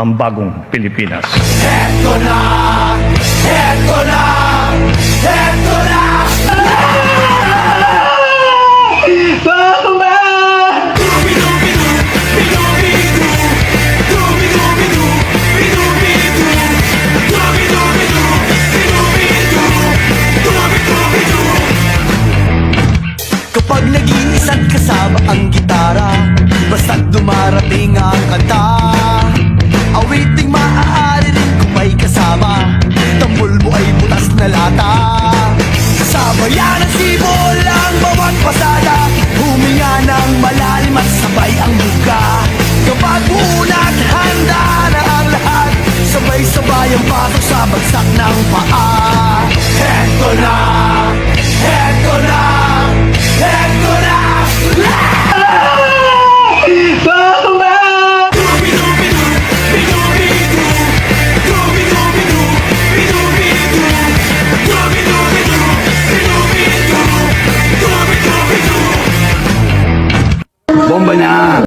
ang bagong Pilipinas. Heto na! Heto na! Heto na! Kapag nag-iisa't kasama ang gitara, basta't dumarating ang kanta, awiting maaari rin kung may kasama, tambol mo ay butas na lata. Sabayan ang sibol ang bawat pasada, huminga ng malalim at sabay ang buka. Kapag unat, handa na ang lahat, sabay-sabay ang paso sa bagsak ng paa. Heto na!